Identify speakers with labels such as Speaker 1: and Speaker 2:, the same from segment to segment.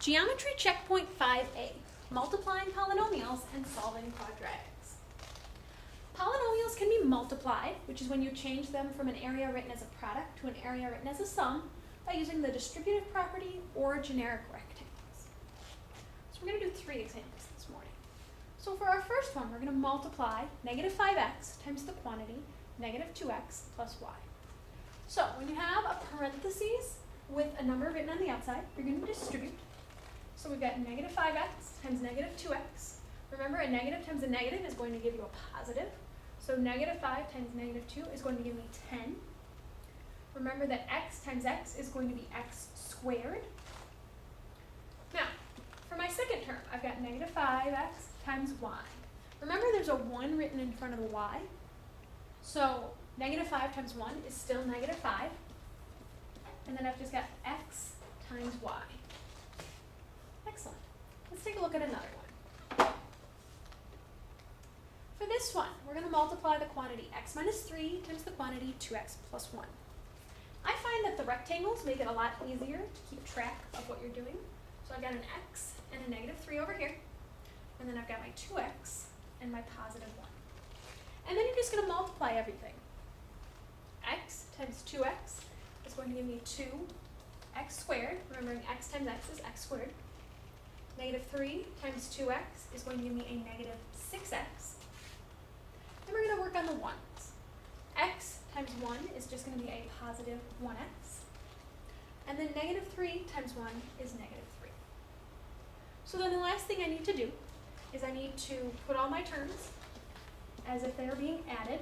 Speaker 1: Geometry checkpoint 5A, multiplying polynomials and solving quadratics. Polynomials can be multiplied, which is when you change them from an area written as a product to an area written as a sum by using the distributive property or generic rectangles. So we're going to do 3 examples this morning. So for our first one, we're going to multiply negative 5x times the quantity negative 2x plus y. So when you have a parentheses with a number written on the outside, you're going to distribute. So we've got negative 5x times negative 2x. Remember, a negative times a negative is going to give you a positive. So negative 5 times negative 2 is going to give me 10. Remember that x times x is going to be x squared. Now, for my second term, I've got negative 5x times y. Remember, there's a 1 written in front of the y. So negative 5 times 1 is still negative 5. And then I've just got x times y. Excellent. Let's take a look at another one. For this one, we're going to multiply the quantity x minus 3 times the quantity 2x plus 1. I find that the rectangles make it a lot easier to keep track of what you're doing. So I've got an x and a negative 3 over here. And then I've got my 2x and my positive 1. And then you're just going to multiply everything. X times 2x is going to give me 2x squared. Remembering x times x is x squared. Negative 3 times 2x is going to give me a negative 6x. Then we're going to work on the 1's. X times 1 is just going to be a positive 1x. And then negative 3 times 1 is negative 3. So then the last thing I need to do is I need to put all my terms as if they are being added.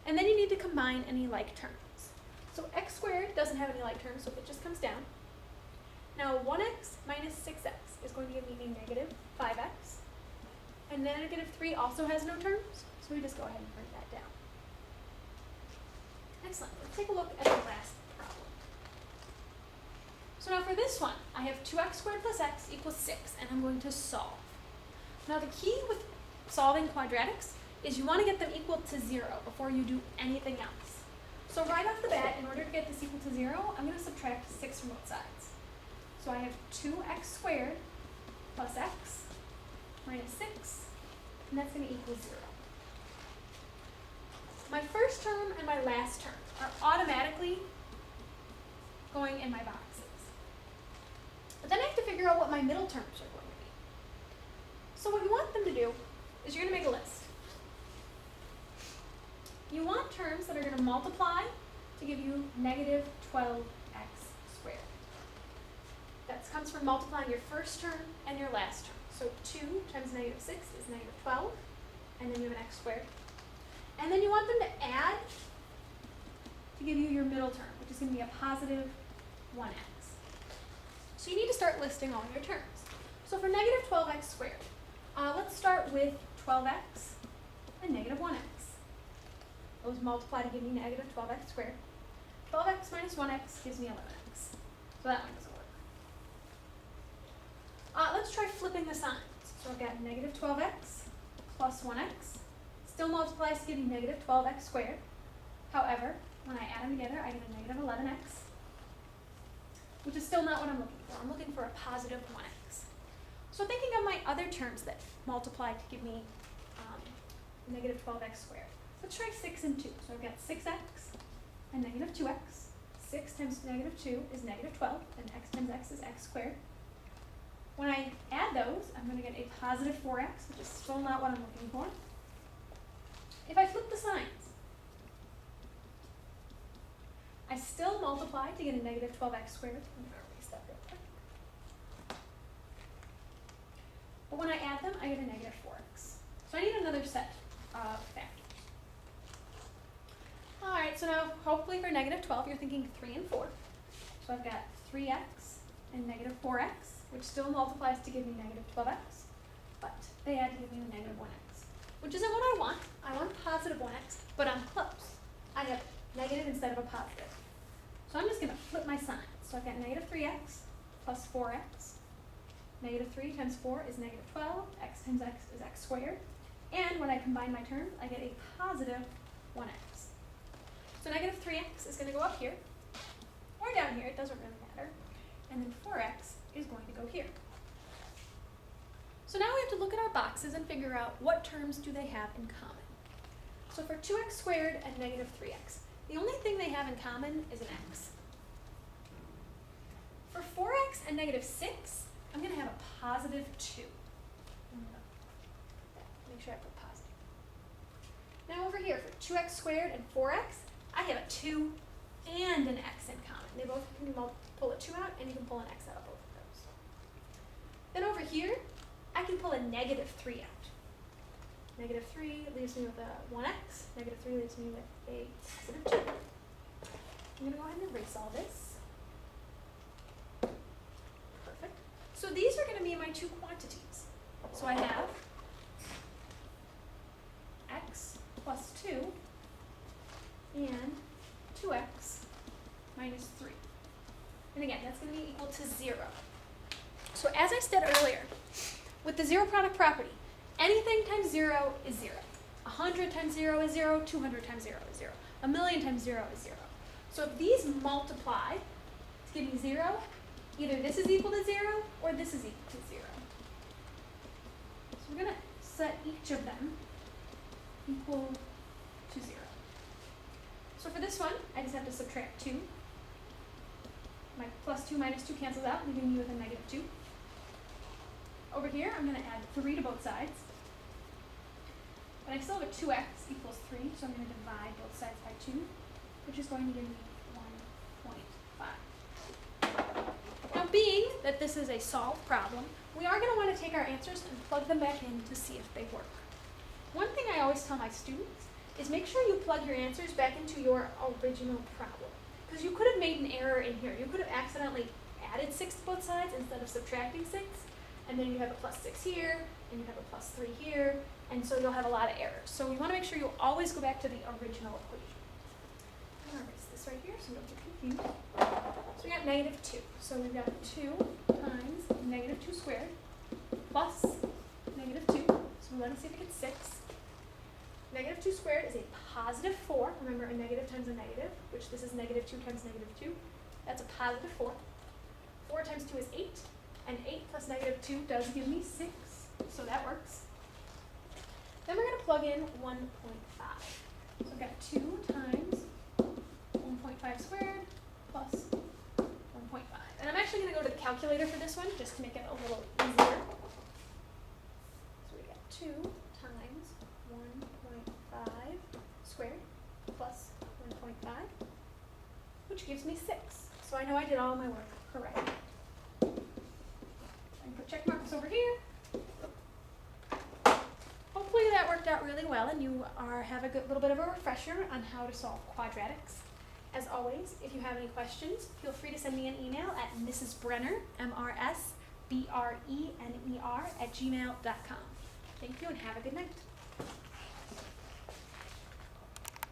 Speaker 1: And then you need to combine any like terms. So x squared doesn't have any like terms, so it just comes down. Now 1x minus 6x is going to give me a negative 5x. And then negative 3 also has no terms, so we just go ahead and bring that down. Excellent. Let's take a look at the last problem. So now for this one, I have 2x squared plus x equals 6, and I'm going to solve. Now the key with solving quadratics is you want to get them equal to 0 before you do anything else. So right off the bat, in order to get this equal to 0, I'm going to subtract 6 from both sides. So I have 2x squared plus x minus 6, and that's going to equal 0. My first term and my last term are automatically going in my boxes. But then I have to figure out what my middle terms are going to be. So what you want them to do is you're going to make a list. You want terms that are going to multiply to give you negative 12x squared. That comes from multiplying your first term and your last term. So 2 times negative 6 is negative 12, and then you have an x squared. And then you want them to add to give you your middle term, which is going to be a positive 1x. So you need to start listing all your terms. So for negative 12x squared, let's start with 12x and negative 1x. Those multiply to give me negative 12x squared. 12x minus 1x gives me 11x. So that one doesn't work. Let's try flipping the signs. So I've got negative 12x plus 1x. Still multiplies to give me negative 12x squared. However, when I add them together, I get a negative 11x, which is still not what I'm looking for. I'm looking for a positive 1x. So thinking of my other terms that multiply to give me negative 12x squared. Let's try 6 and 2. So I've got 6x and negative 2x. 6 times negative 2 is negative 12, and x times x is x squared. When I add those, I'm going to get a positive 4x, which is still not what I'm looking for. If I flip the signs, I still multiply to get a negative 12x squared. I'm going to erase that real quick. But when I add them, I get a negative 4x. So I need another set of factors. Alright, so now hopefully for negative 12, you're thinking 3 and 4. So I've got 3x and negative 4x, which still multiplies to give me negative 12x, but they add to give me a negative 1x, which isn't what I want. I want positive 1x, but I'm close. I have negative instead of a positive. So I'm just going to flip my signs. So I've got negative 3x plus 4x. Negative 3 times 4 is negative 12. X times x is x squared. And when I combine my terms, I get a positive 1x. So negative 3x is going to go up here, down here, it doesn't really matter. And then 4x is going to go here. So now we have to look at our boxes and figure out what terms do they have in common. So for 2x squared and negative 3x, the only thing they have in common is an x. For 4x and negative 6, I'm going to have a positive 2. Make sure I put positive. Now over here, for 2x squared and 4x, I have a 2 and an x in common. They both can pull a 2 out, and you can pull an x out of both of those. Then over here, I can pull a negative 3 out. Negative 3 leaves me with a 1x. Negative 3 leaves me with a positive 2. I'm going to go ahead and erase all this. Perfect. So these are going to be my two quantities. So I have x plus 2 and 2x minus 3. And again, that's going to be equal to 0. So as I said earlier, with the zero product property, anything times 0 is 0. 100 times 0 is 0. 200 times 0 is 0. 1,000,000 times 0 is 0. So if these multiply to give me 0, either this is equal to 0 or this is equal to 0. So we're going to set each of them equal to 0. So for this one, I just have to subtract 2. My plus 2 minus 2 cancels out, leaving me with a negative 2. Over here, I'm going to add 3 to both sides. But I still have a 2x equals 3, so I'm going to divide both sides by 2, which is going to give me 1.5. Now, being that this is a solved problem, we are going to want to take our answers and plug them back in to see if they work. One thing I always tell my students is make sure you plug your answers back into your original problem. Because you could have made an error in here. You could have accidentally added 6 to both sides instead of subtracting 6. And then you have a plus 6 here, and you have a plus 3 here, and so you'll have a lot of errors. So you want to make sure you always go back to the original equation. I'm going to erase this right here so you don't get confused. So we got negative 2. So we've got 2 times negative 2 squared plus negative 2. So we want to see if we get 6. Negative 2 squared is a positive 4. Remember, a negative times a negative, which this is negative 2 times negative 2. That's a positive 4. 4 times 2 is 8. And 8 plus negative 2 does give me 6. So that works. Then we're going to plug in 1.5. So I've got 2 times 1.5 squared plus 1.5. And I'm actually going to go to the calculator for this one, just to make it a little easier. So we got 2 times 1.5 squared plus 1.5, which gives me 6. So I know I did all my work correct. I can put check marks over here. Hopefully that worked out really well and you have a little bit of a refresher on how to solve quadratics. As always, if you have any questions, feel free to send me an email at mrsbrenner, mrsbrenner @gmail.com. Thank you and have a good night.